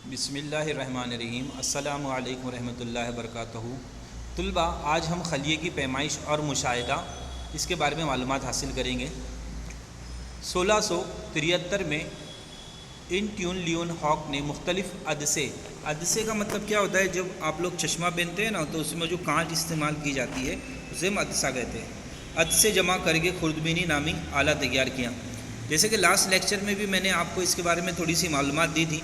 بسم اللہ الرحمن الرحیم۔ السلام علیکم ورحمۃ اللہ وبرکاتہ۔ طلباء، آج ہم خلیے کی پیمائش اور مشاہدہ اس کے بارے میں معلومات حاصل کریں گے۔ 1673 میں انٹیون لیون ہاک نے مختلف عدسے کا مطلب کیا ہوتا ہے؟ جب آپ لوگ چشمہ پہنتے ہیں نا تو اس میں جو کانچ استعمال کی جاتی ہے اسے ہم عدسہ کہتے ہیں۔ عدسے جمع کر کے خوردبینی نامی آلہ تیار کیا۔ جیسے کہ لاسٹ لیکچر میں بھی میں نے آپ کو اس کے بارے میں تھوڑی سی معلومات دی تھی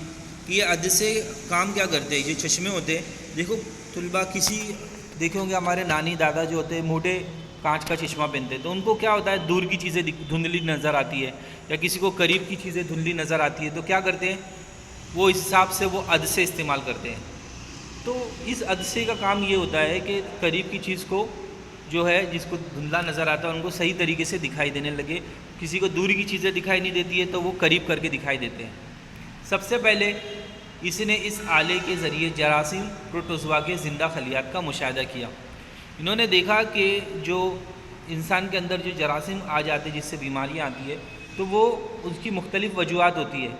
کہ یہ عدسے کام کیا کرتے ہیں۔ یہ چشمے ہوتے ہیں، دیکھو طلباء، دیکھیں گے ہمارے نانی دادا جو ہوتے ہیں موٹے کانچ کا چشمہ پہنتے ہیں، تو ان کو کیا ہوتا ہے، دور کی چیزیں دھندلی نظر آتی ہے، یا کسی کو قریب کی چیزیں دھندلی نظر آتی ہے، تو کیا کرتے ہیں وہ اس حساب سے وہ عدسے استعمال کرتے ہیں۔ تو اس عدسے کا کام یہ ہوتا ہے کہ قریب کی چیز کو جو ہے، جس کو دھندلا نظر آتا ہے، ان کو صحیح طریقے سے دکھائی دینے لگے۔ کسی کو دور کی چیزیں دکھائی نہیں دیتی ہے تو وہ قریب کر کے دکھائی دیتے ہیں۔ سب سے پہلے اس نے اس آلے کے ذریعے جراثیم پروٹوزوا کے زندہ خلیات کا مشاہدہ کیا۔ انہوں نے دیکھا کہ جو انسان کے اندر جو جراثیم آ جاتے ہیں، جس سے بیماریاں آتی ہے، تو وہ اس کی مختلف وجوہات ہوتی ہے۔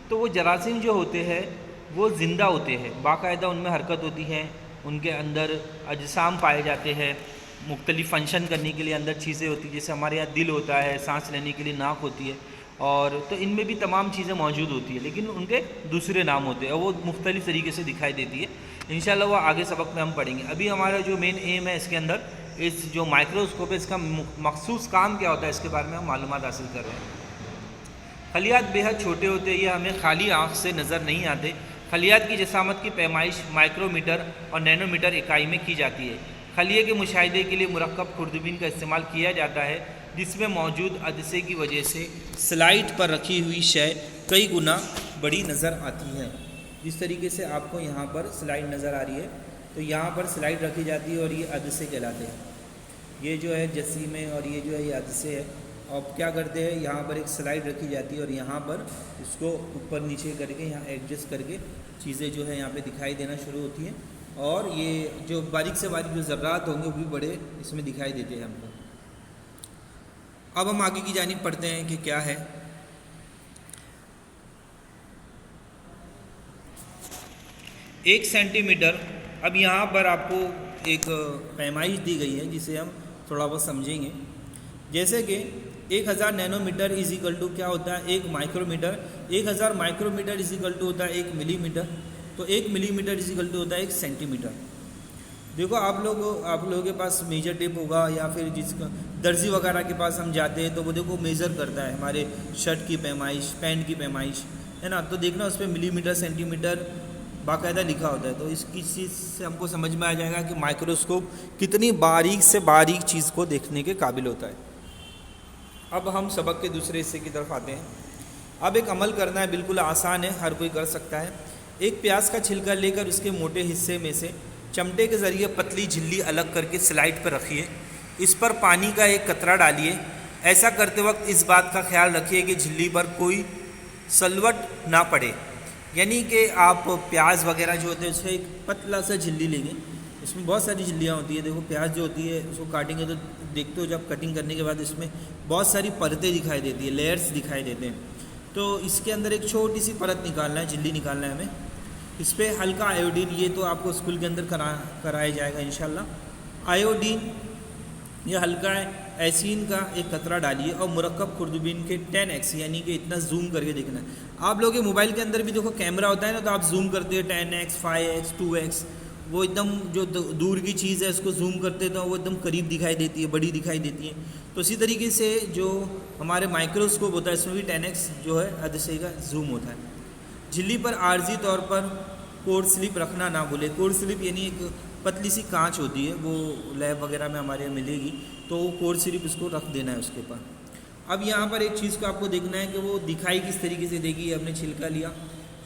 تو وہ جراثیم جو ہوتے ہیں وہ زندہ ہوتے ہیں، باقاعدہ ان میں حرکت ہوتی ہے، ان کے اندر اجسام پائے جاتے ہیں، مختلف فنکشن کرنے کے لیے اندر چیزیں ہوتی ہیں، جیسے ہمارے یہاں دل ہوتا ہے، سانس لینے کے لیے ناک ہوتی ہے، اور تو ان میں بھی تمام چیزیں موجود ہوتی ہیں، لیکن ان کے دوسرے نام ہوتے ہیں اور وہ مختلف طریقے سے دکھائی دیتی ہے۔ انشاءاللہ وہ آگے سبق میں ہم پڑھیں گے۔ ابھی ہمارا جو مین ایم ہے اس کے اندر، اس جو مائکروسکوپ ہے، اس کا مخصوص کام کیا ہوتا ہے، اس کے بارے میں ہم معلومات حاصل کر رہے ہیں۔ خلیات بے حد چھوٹے ہوتے ہیں، یہ ہمیں خالی آنکھ سے نظر نہیں آتے۔ خلیات کی جسامت کی پیمائش مائکرو میٹر اور نینو میٹر اکائی میں کی جاتی ہے۔ خلیے کے مشاہدے کے لیے مرکب خوردبین کا استعمال کیا جاتا ہے، جس میں موجود عدسے کی وجہ سے سلائڈ پر رکھی ہوئی شے کئی گنا بڑی نظر آتی ہے۔ جس طریقے سے آپ کو یہاں پر سلائڈ نظر آ رہی ہے، تو یہاں پر سلائڈ رکھی جاتی ہے اور یہ عدسے کہلاتے ہیں۔ یہ جو ہے جسیمے اور یہ جو ہے یہ عدسے ہے۔ اب کیا کرتے ہیں، یہاں پر ایک سلائڈ رکھی جاتی ہے اور یہاں پر اس کو اوپر نیچے کر کے یہاں ایڈجسٹ کر کے چیزیں جو ہے یہاں پہ دکھائی دینا شروع ہوتی ہیں، اور یہ جو باریک سے باریک جو ذرات ہوں گے وہ بھی بڑے اس میں دکھائی دیتے ہیں ہم کو۔ اب ہم آگے کی جانب پڑھتے ہیں کہ کیا ہے۔ 1 سینٹی میٹر۔ اب یہاں پر آپ کو ایک پیمائش دی گئی ہے جسے ہم تھوڑا بہت سمجھیں گے۔ جیسے کہ 1000 nanometre is equal to کیا ہوتا ہے، 1 micrometre. 1000 micrometre is equal to ہوتا ہے 1 ملی میٹر۔ تو 1 ملی میٹر از اکول ٹو ہوتا ہے 1 سینٹی میٹر۔ دیکھو آپ لوگوں کے پاس میجر ٹیپ ہوگا، یا پھر جس کا درزی وغیرہ کے پاس ہم جاتے ہیں تو وہ دیکھو میجر کرتا ہے ہمارے شرٹ کی پیمائش، پینٹ کی پیمائش، ہے نا، تو دیکھنا اس پہ ملی میٹر سینٹی میٹر باقاعدہ لکھا ہوتا ہے۔ تو اس کی چیز سے ہم کو سمجھ میں آ جائے گا کہ مائکروسکوپ کتنی باریک سے باریک چیز کو دیکھنے کے قابل ہوتا ہے۔ اب ہم سبق کے دوسرے حصے کی طرف آتے ہیں۔ اب ایک عمل کرنا ہے، بالکل آسان ہے، ہر کوئی کر سکتا ہے۔ ایک پیاز کا چھلکا لے کر اس کے موٹے حصے میں سے چمٹے کے ذریعے پتلی جھلی الگ کر کے سلائڈ پر رکھیے۔ اس پر پانی کا ایک قطرہ ڈالیے۔ ایسا کرتے وقت اس بات کا خیال رکھیے کہ جھلی پر کوئی سلوٹ نہ پڑے، یعنی کہ آپ پیاز وغیرہ جو ہوتے ہیں اس سے ایک پتلا سا جھلی لیں گے۔ اس میں بہت ساری جھلیاں ہوتی ہیں، دیکھو پیاز جو ہوتی ہے اس کو کاٹیں گے تو دیکھتے ہو جب کٹنگ کرنے کے بعد اس میں بہت ساری پرتیں دکھائی دیتی ہیں، لیئرز دکھائی دیتے ہیں۔ تو اس کے اندر ایک چھوٹی سی پرت نکالنا ہے، جھلی نکالنا ہے ہمیں۔ اس پہ ہلکا آیوڈین، یہ تو آپ کو اسکول کے اندر کرایا جائے گا انشاءاللہ۔ آیوڈین یہ ہلکا ہے، ایسین کا ایک قطرہ ڈالیے اور مرکب خوردبین کے 10x، یعنی کہ اتنا زوم کر کے دیکھنا ہے۔ آپ لوگوں کے موبائل کے اندر بھی دیکھو کیمرہ ہوتا ہے نا، تو آپ زوم کرتے ہیں 10x 5x 2x، وہ ایک دم جو دور کی چیز ہے اس کو زوم کرتے تو وہ ایک دم قریب دکھائی دیتی ہے، بڑی دکھائی دیتی ہے۔ تو اسی طریقے سے جو ہمارے مائکروسکوپ ہوتا ہے اس میں بھی 10x جو ہے عدسے کا زوم ہوتا ہے۔ جھلی پر عارضی طور پر کور سلپ رکھنا نہ بھولے۔ کور سلپ یعنی ایک پتلی سی کانچ ہوتی ہے، وہ لیب وغیرہ میں ہمارے ملے گی، تو وہ کور سلپ اس کو رکھ دینا ہے اس کے اوپر۔ اب یہاں پر ایک چیز کو آپ کو دیکھنا ہے کہ وہ دکھائی کس طریقے سے دے گی۔ ہم نے چھلکا لیا،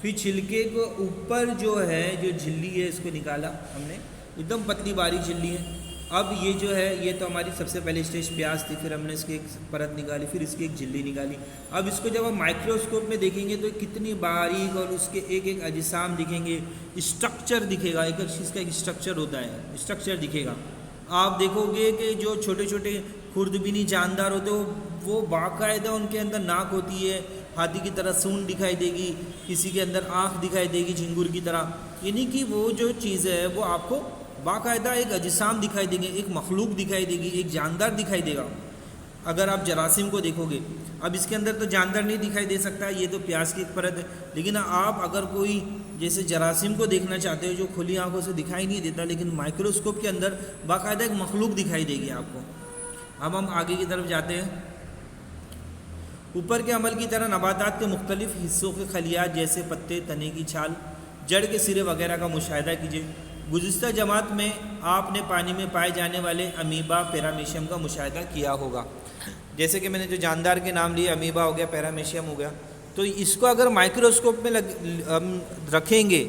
پھر چھلکے کو اوپر جو ہے جو جھلی ہے اس کو نکالا ہم نے، ایک دم پتلی باریک جھلی ہے۔ اب یہ جو ہے یہ تو ہماری سب سے پہلے اسٹیج پیاز تھی، پھر ہم نے اس کی ایک پرت نکالی، پھر اس کی ایک جھلی نکالی۔ اب اس کو جب ہم مائکروسکوپ میں دیکھیں گے تو کتنی باریک، اور اس کے ایک ایک اجسام دکھیں گے، اسٹرکچر دکھے گا، ایک ایک چیز کا ایک اسٹرکچر ہوتا ہے، اسٹرکچر دکھے گا۔ آپ دیکھو گے کہ جو چھوٹے چھوٹے خوردبینی جاندار ہوتے ہیں وہ باقاعدہ ان کے اندر ناک ہوتی ہے، ہاتھی کی طرح سونڈ دکھائی دے گی، کسی کے اندر آنکھ دکھائی دے گی جھنگور کی طرح، یعنی کہ وہ جو چیز ہے وہ آپ کو باقاعدہ ایک اجسام دکھائی دیں گے، ایک مخلوق دکھائی دے گی، ایک جاندار دکھائی دے گا اگر آپ جراثیم کو دیکھو گے۔ اب اس کے اندر تو جاندار نہیں دکھائی دے سکتا، یہ تو پیاز کی ایک پرت ہے، لیکن آپ اگر کوئی جیسے جراثیم کو دیکھنا چاہتے ہو جو کھلی آنکھوں سے دکھائی نہیں دیتا، لیکن مائکروسکوپ کے اندر باقاعدہ ایک مخلوق دکھائی دے گی آپ کو۔ اب ہم آگے کی طرف جاتے ہیں۔ اوپر کے عمل کی طرح نباتات کے مختلف حصوں کے خلیات جیسے پتے، تنے کی چھال، جڑ کے سرے وغیرہ کا مشاہدہ کیجیے۔ گزشتہ جماعت میں آپ نے پانی میں پائے جانے والے امیبا، پیرامیشیم کا مشاہدہ کیا ہوگا۔ جیسے کہ میں نے جو جاندار کے نام لیے، امیبا ہو گیا، پیرامیشیم ہو گیا، تو اس کو اگر مائکروسکوپ میں رکھیں گے،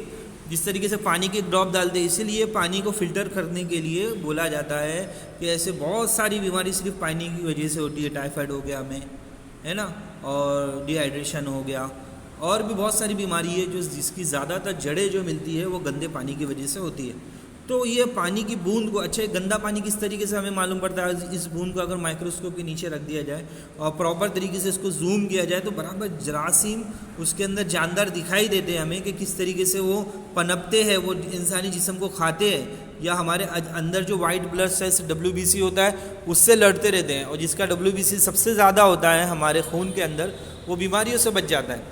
جس طریقے سے پانی کی ڈراپ ڈال دیں، اسی لیے پانی کو فلٹر کرنے کے لیے بولا جاتا ہے کہ ایسے بہت ساری بیماری صرف پانی کی وجہ سے ہوتی ہے۔ ٹائیفائڈ ہو گیا ہمیں، ہے نا، اور ڈی ہائیڈریشن ہو گیا، اور بھی بہت ساری بیماری ہے جس کی زیادہ تر جڑیں جو ملتی ہے وہ گندے پانی کی وجہ سے ہوتی ہے۔ تو یہ پانی کی بوند کو، اچھا گندا پانی کس طریقے سے ہمیں معلوم پڑتا ہے؟ اس بوند کو اگر مائکروسکوپ کے نیچے رکھ دیا جائے اور پراپر طریقے سے اس کو زوم کیا جائے تو برابر جراثیم اس کے اندر جاندار دکھائی دیتے ہیں ہمیں، کہ کس طریقے سے وہ پنپتے ہیں، وہ انسانی جسم کو کھاتے ہیں، یا ہمارے اندر جو وائٹ بلڈ سیلس WBC ہوتا ہے اس سے لڑتے رہتے ہیں، اور جس کا WBC سب سے زیادہ ہوتا ہے ہمارے خون کے اندر، وہ بیماریوں سے بچ جاتا ہے۔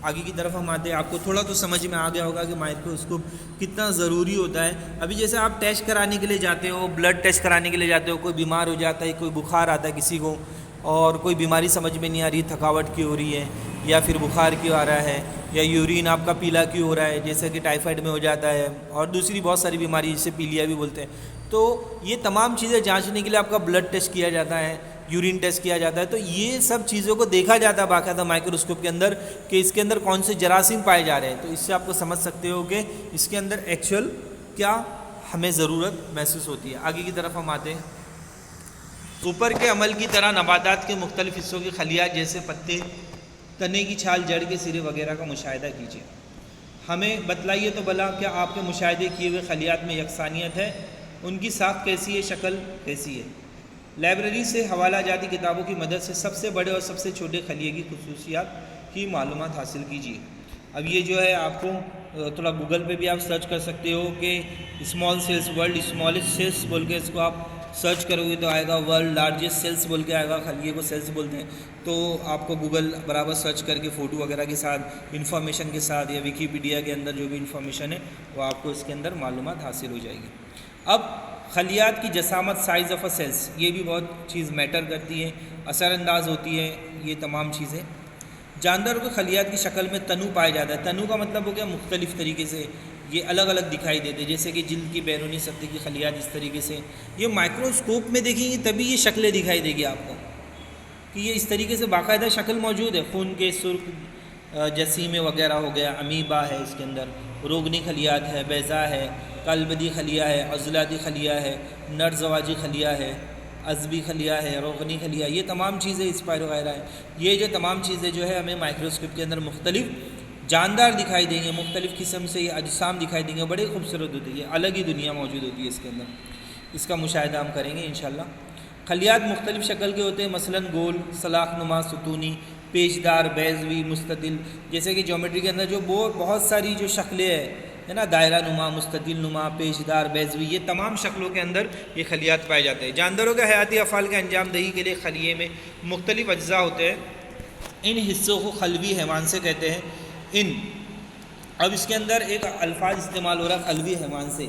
آگے کی طرف ہم آتے ہیں، آپ کو تھوڑا تو سمجھ میں آ گیا ہوگا کہ مائکروسکوپ کتنا ضروری ہوتا ہے۔ ابھی جیسے آپ ٹیسٹ کرانے کے لیے جاتے ہو، بلڈ ٹیسٹ کرانے کے لیے جاتے ہو، کوئی بیمار ہو جاتا ہے، کوئی بخار آتا ہے کسی کو، اور کوئی بیماری سمجھ میں نہیں آ رہی، تھکاوٹ کی ہو رہی ہے، یا پھر بخار کیوں آ رہا ہے، یا یورین آپ کا پیلا کیوں ہو رہا ہے، جیسے کہ ٹائیفائڈ میں ہو جاتا ہے، اور دوسری بہت ساری بیماری جسے پیلیا بھی بولتے ہیں، تو یہ تمام چیزیں جانچنے کے لیے آپ کا بلڈ ٹیسٹ کیا جاتا ہے، یورین ٹیسٹ کیا جاتا ہے، تو یہ سب چیزوں کو دیکھا جاتا ہے باقاعدہ مائکروسکوپ کے اندر کہ اس کے اندر کون سے جراثیم پائے جا رہے ہیں۔ تو اس سے آپ کو سمجھ سکتے ہو کہ اس کے اندر ایکچوئل کیا ہمیں ضرورت محسوس ہوتی ہے۔ آگے کی طرف ہم آتے ہیں۔ اوپر کے عمل کی طرح نباتات کے مختلف حصوں کے خلیات جیسے پتے، تنے کی چھال، جڑ کے سرے وغیرہ کا مشاہدہ کیجیے۔ ہمیں بتلائیے تو بھلا کیا آپ کے مشاہدے کیے ہوئے خلیات میں یکسانیت ہے؟ ان کی ساخت کیسی ہے؟ شکل کیسی ہے؟ لائبریری سے حوالہ جاتی کتابوں کی مدد سے سب سے بڑے اور سب سے چھوٹے خلیے کی خصوصیات کی معلومات حاصل کیجیے۔ اب یہ جو ہے آپ کو تھوڑا گوگل پہ بھی آپ سرچ کر سکتے ہو کہ small cells, world smallest cells بول کے اس کو آپ سرچ کرو گے تو آئے گا، ورلڈ لارجسٹ سیلس بول کے آئے گا، خلیے کو سیلس بولتے ہیں۔ تو آپ کو گوگل برابر سرچ کر کے فوٹو وغیرہ کے ساتھ، انفارمیشن کے ساتھ، یا ویکیپیڈیا کے اندر جو بھی انفارمیشن ہے وہ آپ کو اس کے اندر معلومات حاصل ہو جائے گی۔ اب خلیات کی جسامت، سائز آف اے سیلس، یہ بھی بہت چیز میٹر کرتی ہے، اثر انداز ہوتی ہے یہ تمام چیزیں۔ جانداروں کے خلیات کی شکل میں تنو پایا جاتا ہے۔ تنو کا مطلب ہو گیا مختلف طریقے سے یہ الگ الگ دکھائی دیتے، جیسے کہ جلد کی بیرونی سطح کی خلیات اس طریقے سے، یہ مائکروسکوپ میں دیکھیں گے تبھی یہ شکلیں دکھائی دے گی آپ کو کہ یہ اس طریقے سے باقاعدہ شکل موجود ہے۔ خون کے سرخ جسیمے وغیرہ ہو گیا، امیبا ہے اس کے اندر، روگنی خلیات ہے، بیضا ہے، کالبدی خلیہ ہے، عضلاتی خلیہ ہے، نر زواجی خلیہ ہے، عصبی خلیہ ہے، روغنی خلیہ، یہ تمام چیزیں اسپائر وغیرہ ہیں۔ یہ جو تمام چیزیں جو ہے ہمیں مائکروسکوپ کے اندر مختلف جاندار دکھائی دیں گے، مختلف قسم سے یہ اجسام دکھائی دیں گے، بڑے خوبصورت ہوتی ہے، یہ الگ ہی دنیا موجود ہوتی ہے اس کے اندر، اس کا مشاہدہ ہم کریں گے انشاءاللہ۔ خلیات مختلف شکل کے ہوتے ہیں، مثلاً گول، سلاخ نما، ستونی، پیچدار، بیضوی، مستطیل، جیسے کہ جیومیٹری کے اندر جو بہت ساری جو شکلیں ہے نا، دائرہ نما، مستطیل نما، پیچدار، بیضوی، یہ تمام شکلوں کے اندر یہ خلیات پائے جاتے ہیں۔ جانداروں کے حیاتی افعال کے انجام دہی کے لیے خلیے میں مختلف اجزاء ہوتے ہیں، ان حصوں کو خلوی حیوان سے کہتے ہیں۔ اب اس کے اندر ایک الفاظ استعمال ہو رہا ہے خلوی حیوان سے۔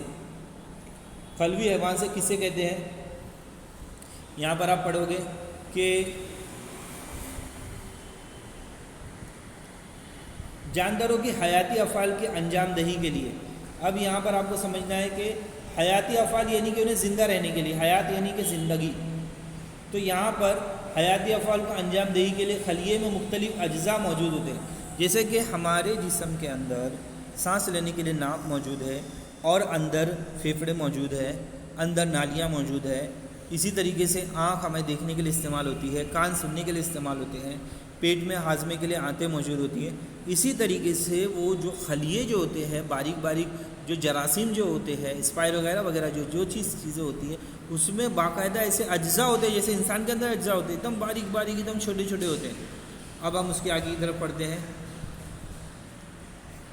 خلوی حیوان سے کسے کہتے ہیں؟ یہاں پر آپ پڑھو گے کہ جانداروں کی حیاتی افعال کے انجام دہی کے لیے۔ اب یہاں پر آپ کو سمجھنا ہے کہ حیاتی افعال یعنی کہ انہیں زندہ رہنے کے لیے، حیات یعنی کہ زندگی، تو یہاں پر حیاتی افعال کو انجام دہی کے لیے خلیے میں مختلف اجزاء موجود ہوتے ہیں، جیسے کہ ہمارے جسم کے اندر سانس لینے کے لیے ناک موجود ہے، اور اندر پھیپھڑے موجود ہے، اندر نالیاں موجود ہے، اسی طریقے سے آنکھ ہمیں دیکھنے کے لیے استعمال ہوتی ہے، کان سننے کے لیے استعمال ہوتے ہیں، پیٹ میں ہاضمے کے لیے آنتیں موجود ہوتی ہیں۔ اسی طریقے سے وہ جو خلیے جو ہوتے ہیں، باریک باریک جو جراثیم جو ہوتے ہیں، اسپائر وغیرہ وغیرہ جو چیزیں ہوتی ہیں، اس میں باقاعدہ ایسے اجزاء ہوتے ہیں، جیسے انسان کے اندر اجزاء ہوتے ہیں، ایک دم باریک باریک، ایک دم چھوٹے چھوٹے ہوتے ہیں، اب ہم اس کے آگے کی طرف پڑھتے ہیں.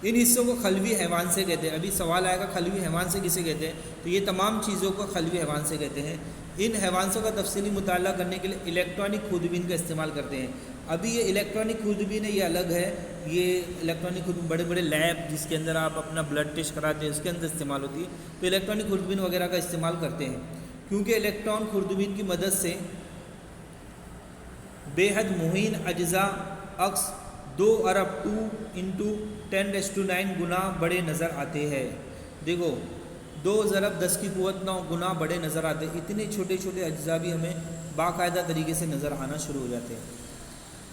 ان حصوں کو خلوی حیوان سے کہتے ہیں. ابھی سوال آئے گا خلوی حیوان سے کسے کہتے ہیں؟ تو یہ تمام چیزوں کو خلوی حیوان سے کہتے ہیں. ان حیوانوں کا تفصیلی مطالعہ کرنے کے لیے الیکٹرانک خوردبین کا استعمال کرتے ہیں. ابھی یہ الیکٹرانک خوردبین ہے، یہ الگ ہے. یہ الیکٹرانک خوردبین بڑے بڑے لیب جس کے اندر آپ اپنا بلڈ ٹیسٹ کراتے ہیں اس کے اندر استعمال ہوتی ہے. تو الیکٹرانک خوردبین وغیرہ کا استعمال کرتے ہیں کیونکہ الیکٹران خوردبین کی مدد سے بے حد مہین اجزاء عکس 2 ارب 2 × 10⁻9 گنا بڑے نظر آتے ہیں. دیکھو 2 ضرب 10 کی قوت 9 گنا بڑے نظر آتے ہیں. اتنے چھوٹے چھوٹے اجزاء بھی ہمیں باقاعدہ طریقے سے نظر آنا شروع ہو جاتے ہیں.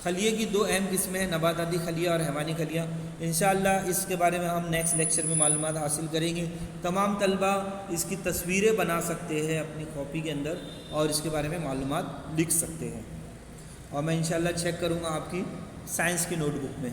خلیے کی 2 اہم قسمیں ہیں، نباتاتی خلیہ اور حیوانی خلیہ. انشاءاللہ اس کے بارے میں ہم نیکسٹ لیکچر میں معلومات حاصل کریں گے. تمام طلبہ اس کی تصویریں بنا سکتے ہیں اپنی کاپی کے اندر اور اس کے بارے میں معلومات لکھ سکتے ہیں، اور میں انشاءاللہ چیک کروں گا آپ کی سائنس کی نوٹ بک میں.